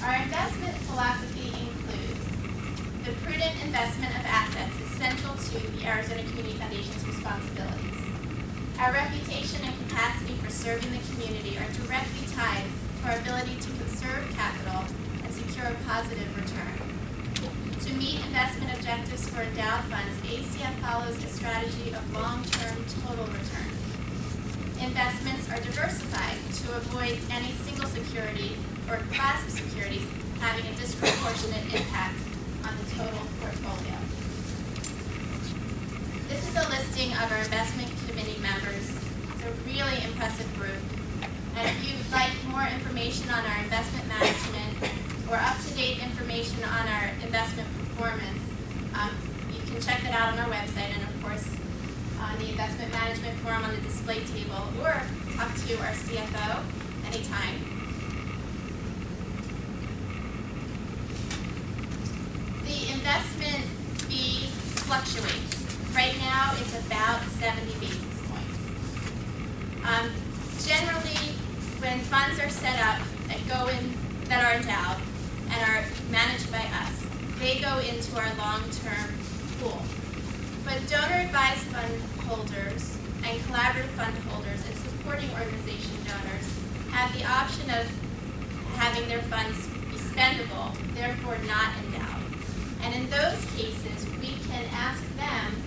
Our investment philosophy includes the prudent investment of assets is central to the Arizona Community Foundation's responsibilities. Our reputation and capacity for serving the community are directly tied to our ability to conserve capital and secure a positive return. To meet investment objectives for endowed funds, ACF follows a strategy of long-term total return. Investments are diversified to avoid any single security or class of securities having a disproportionate impact on the total portfolio. This is a listing of our investment committee members. It's a really impressive group. And if you'd like more information on our investment management or up-to-date information on our investment performance, you can check that out on our website and, of course, on the investment management forum on the display table, or talk to our CFO anytime. The investment fee fluctuates. Right now, it's about 70 basis points. Generally, when funds are set up that are endowed and are managed by us, they go into our long-term pool. But donor-advised fund holders and collaborative fund holders and supporting organization donors have the option of having their funds be spendable, therefore not endowed. And in those cases, we can ask them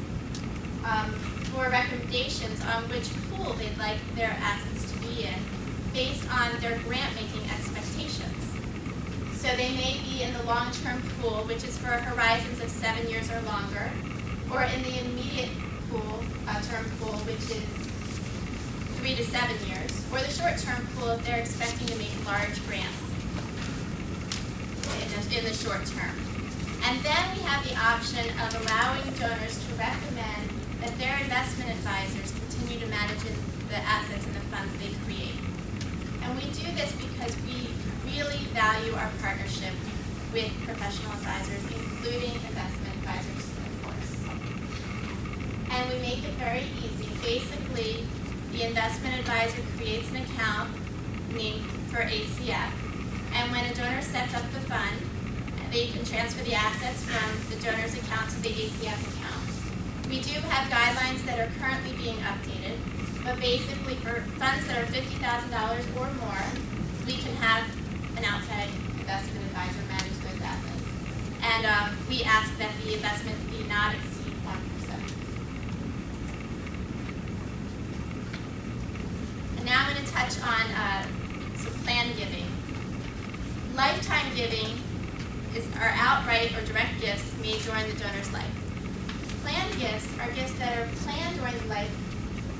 for recommendations on which pool they'd like their assets to be in based on their grant-making expectations. So they may be in the long-term pool, which is for horizons of 7 years or longer, or in the immediate pool, term pool, which is 3 to 7 years, or the short-term pool if they're expecting to make large grants in the short term. And then we have the option of allowing donors to recommend that their investment advisors continue to manage the assets and the funds they create. And we do this because we really value our partnership with professional advisors, including investment advisors, of course. And we make it very easy. Basically, the investment advisor creates an account named for ACF, and when a donor sets up the fund, they can transfer the assets from the donor's account to the ACF account. We do have guidelines that are currently being updated, but basically for funds that are $50,000 or more, we can have an outside investment advisor manage those assets. And we ask that the investment fee not exceed 1%. And now I'm going to touch on some plan giving. Lifetime giving are outright or direct gifts made during the donor's life. Planned gifts are gifts that are planned during life,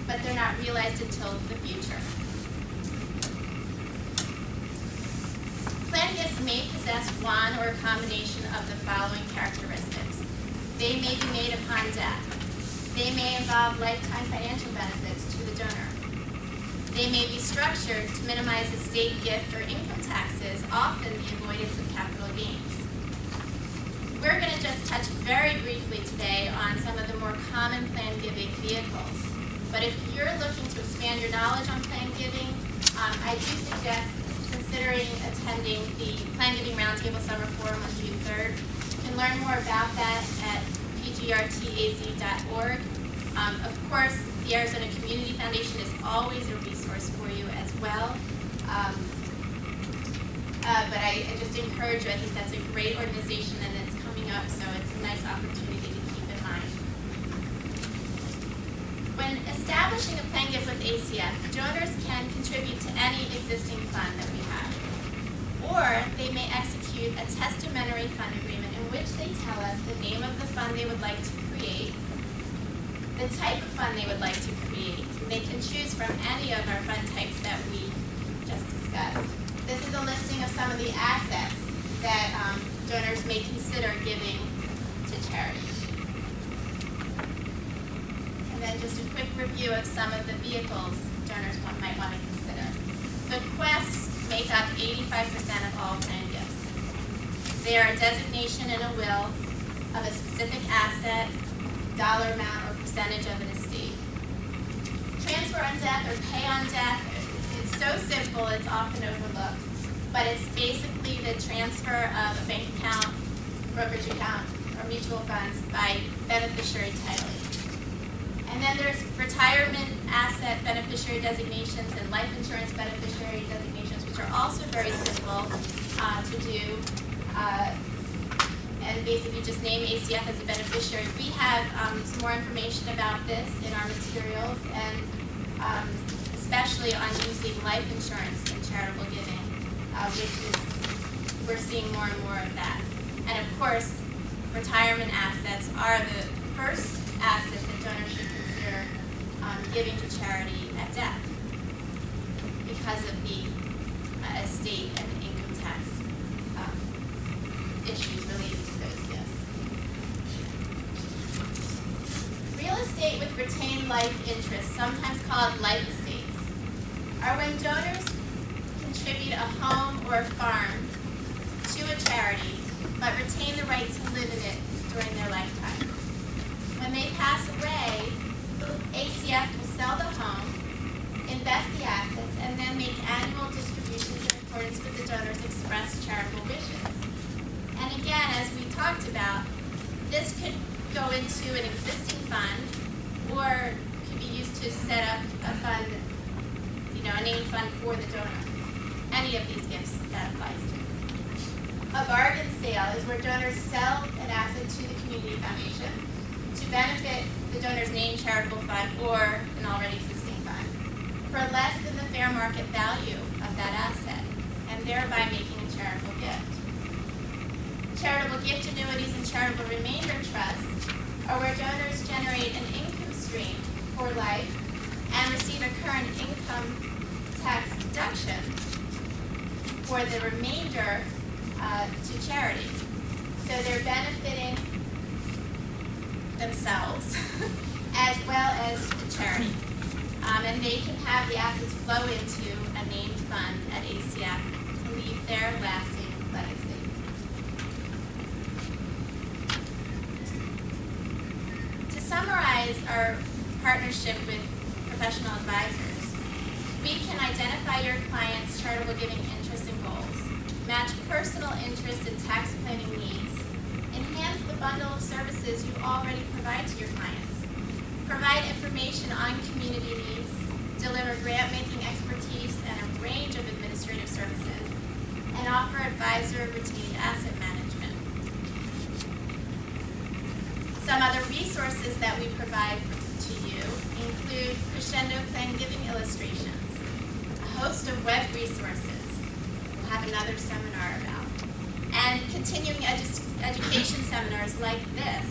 but they're not realized until the future. Planned gifts may possess one or a combination of the following characteristics. They may be made upon death. They may involve lifetime financial benefits to the donor. They may be structured to minimize estate, gift, or income taxes, often the avoidance of capital gains. We're going to just touch very briefly today on some of the more common plan giving vehicles. But if you're looking to expand your knowledge on plan giving, I do suggest considering attending the Plan Giving Roundtable Summer Forum on June 3rd. You can learn more about that at pgrtaz.org. Of course, the Arizona Community Foundation is always a resource for you as well. But I just encourage you. I think that's a great organization and it's coming up, so it's a nice opportunity to keep in mind. When establishing a plan gift with ACF, donors can contribute to any existing fund that we have. Or they may execute a testamentary fund agreement in which they tell us the name of the fund they would like to create, the type of fund they would like to create. They can choose from any of our fund types that we just discussed. This is a listing of some of the assets that donors may consider giving to charity. And then just a quick review of some of the vehicles donors might want to consider. Bequests make up 85% of all plan gifts. They are a designation in a will of a specific asset, dollar amount, or percentage of an estate. Transfer on death or pay on death is so simple it's often overlooked, but it's basically the transfer of a bank account, brokerage account, or mutual funds by beneficiary titling. And then there's retirement asset beneficiary designations and life insurance beneficiary designations, which are also very simple to do. And basically just name ACF as a beneficiary. We have some more information about this in our materials, and especially on using life insurance in charitable giving, which is, we're seeing more and more of that. And of course, retirement assets are the first asset that donors should consider giving to charity at death because of the estate and income tax issues related to those gifts. Real estate with retained life interest, sometimes called life estates, are when donors contribute a home or a farm to a charity but retain the right to live in it during their lifetime. When they pass away, ACF will sell the home, invest the assets, and then make annual distributions in accordance with the donor's expressed charitable wishes. And again, as we talked about, this could go into an existing fund or could be used to set up a fund, a named fund for the donor. Any of these gifts that applies to. A bargain sale is where donors sell an asset to the community foundation to benefit the donor's named charitable fund or an already existing fund for less than the fair market value of that asset, and thereby making a charitable gift. Charitable gift annuities and charitable remainder trusts are where donors generate an income stream for life and receive a current income tax deduction for the remainder to charity. So they're benefiting themselves as well as the charity. And they can have the assets flow into a named fund at ACF to leave their lasting legacy. To summarize our partnership with professional advisors, we can identify your client's charitable giving interests and goals, match personal interest and tax planning needs, enhance the bundle of services you already provide to your clients, provide information on community needs, deliver grant-making expertise and a range of administrative services, and offer advisor-retained asset management. Some other resources that we provide to you include crescendo plan giving illustrations, a host of web resources we'll have another seminar about, and continuing education seminars like this.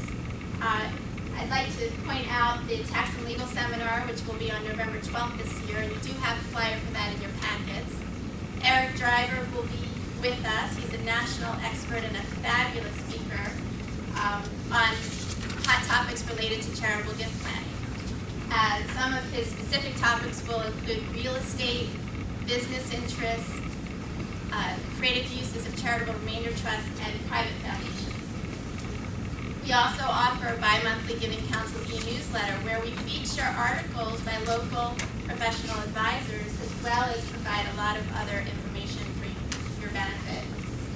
I'd like to point out the tax and legal seminar, which will be on November 12th this year, and you do have a flyer for that in your packets. Eric Driver will be with us. He's a national expert and a fabulous speaker on hot topics related to charitable gift planning. Some of his specific topics will include real estate, business interests, creative uses of charitable remainder trusts, and private foundations. We also offer a bi-monthly Giving Council e-newsletter where we feature articles by local professional advisors as well as provide a lot of other information for your benefit.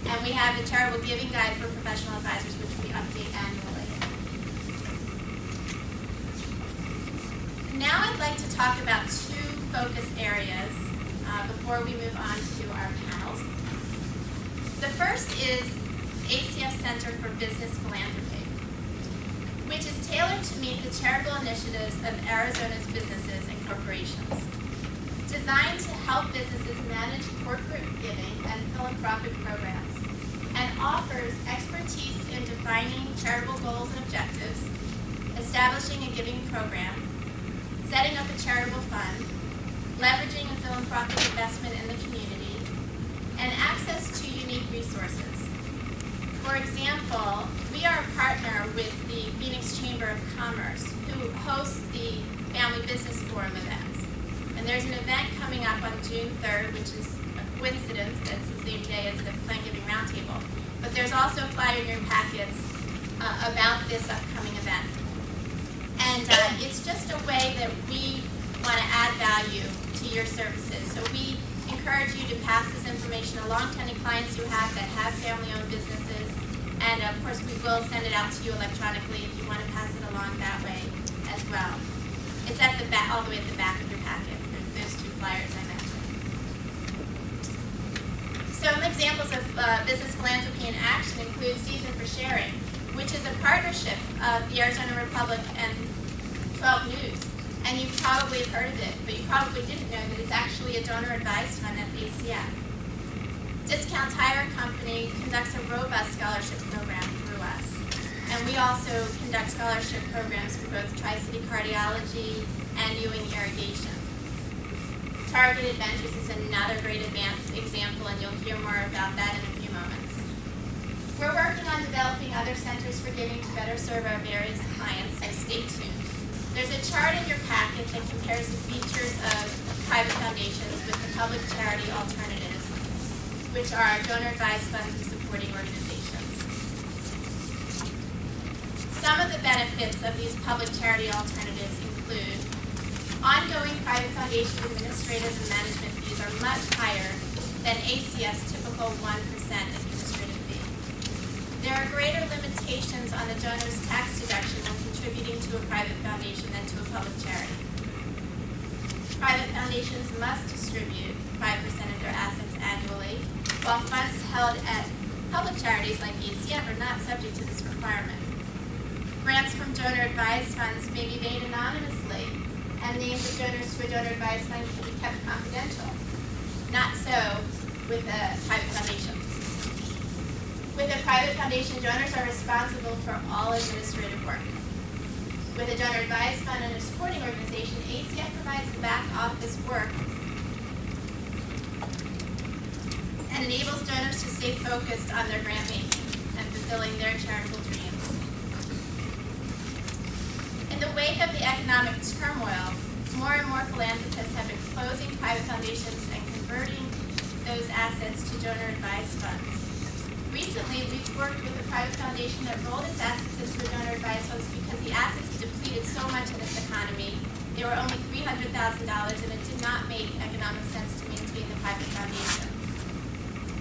And we have the Charitable Giving Guide for Professional Advisors, which we update annually. Now I'd like to talk about two focus areas before we move on to our panels. The first is ACF Center for Business Philanthropy, which is tailored to meet the charitable initiatives of Arizona's businesses and corporations, designed to help businesses manage corporate giving and philanthropic programs, and offers expertise in defining charitable goals and objectives, establishing a giving program, setting up a charitable fund, leveraging a philanthropic investment in the community, and access to unique resources. For example, we are a partner with the Phoenix Chamber of Commerce, who hosts the Family Business Forum events. And there's an event coming up on June 3rd, which is a coincidence that's the same day as the Plan Giving Roundtable. But there's also a flyer in your packets about this upcoming event. And it's just a way that we want to add value to your services. So we encourage you to pass this information information along to any clients you have that have family-owned businesses. And of course, we will send it out to you electronically if you want to pass it along that way as well. It's at the back, all the way at the back of your packet. There's 2 flyers I mentioned. Some examples of business philanthropy in action include Season for Sharing, which is a partnership of the Arizona Republic and 12 News. And you probably have heard of it, but you probably didn't know that it's actually a donor-advised fund at ACF. Discount Tire Company conducts a robust scholarship program through us. And we also conduct scholarship programs for both Tri-City Cardiology and Ewing Irrigation. Target Adventures is another great example, and you'll hear more about that in a few moments. We're working on developing other centers for giving to better serve our various clients, so stay tuned. There's a chart in your packet that compares the features of private foundations with the public charity alternatives, which are donor-advised funds and supporting organizations. Some of the benefits of these public charity alternatives include ongoing private foundation administrative and management fees are much higher than ACF's typical 1% administrative fee. There are greater limitations on the donor's tax deduction when contributing to a private foundation than to a public charity. Private foundations must distribute 5% of their assets annually, while funds held at public charities like ACF are not subject to this requirement. Grants from donor-advised funds may be made anonymously, and names of donors to a donor-advised fund can be kept confidential. Not so with a private foundation. With a private foundation, donors are responsible for all administrative work. With a donor-advised fund and a supporting organization, ACF provides the back office work and enables donors to stay focused on their grant making and fulfilling their charitable dreams. In the wake of the economic turmoil, more and more philanthropists have been closing private foundations and converting those assets to donor-advised funds. Recently, we've worked with a private foundation that rolled its assets into a donor-advised funds because the assets depleted so much in this economy. They were only $300,000, and it did not make economic sense to maintain the private foundation.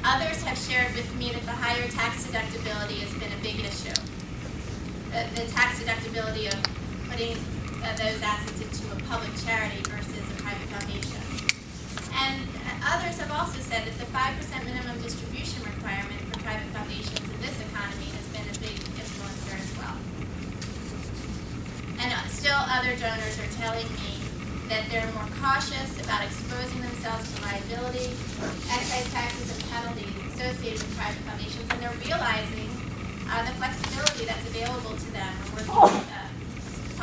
Others have shared with me that the higher tax deductibility has been a big issue. The tax deductibility of putting those assets into a public charity versus a private foundation. And others have also said that the 5% minimum distribution requirement for private foundations in this economy has been a big influencer as well. And still other donors are telling me that they're more cautious about exposing themselves to liability, excise taxes, and penalties associated with private foundations, and they're realizing the flexibility that's available to them when working with a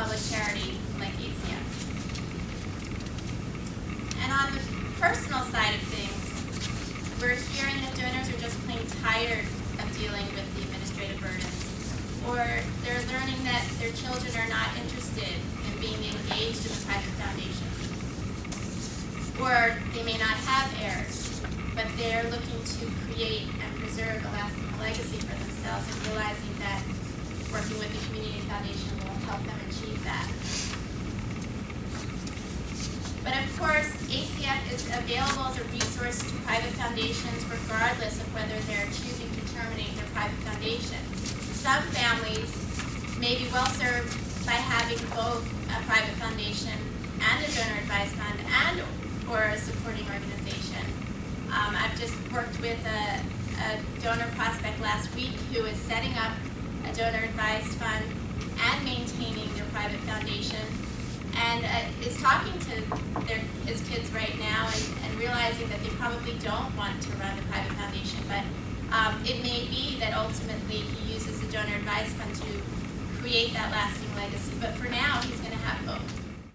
public charity like ACF. And on the personal side of things, we're hearing that donors are just plain tired of dealing with the administrative burdens, or they're learning that their children are not interested in being engaged in the private foundation, or they may not have heirs, but they're looking to create and preserve a lasting legacy for themselves, and realizing that working with the community foundation will help them achieve that. But of course, ACF is available as a resource to private foundations regardless of whether they're choosing to terminate their private foundation. Some families may be well served by having both a private foundation and a donor-advised fund and or a supporting organization. I've just worked with a donor prospect last week who is setting up a donor-advised fund and maintaining their private foundation, and is talking to his kids right now and realizing that they probably don't want to run the private foundation, but it may be that ultimately he uses the donor-advised fund to create that lasting legacy. But for now, he's going to have both.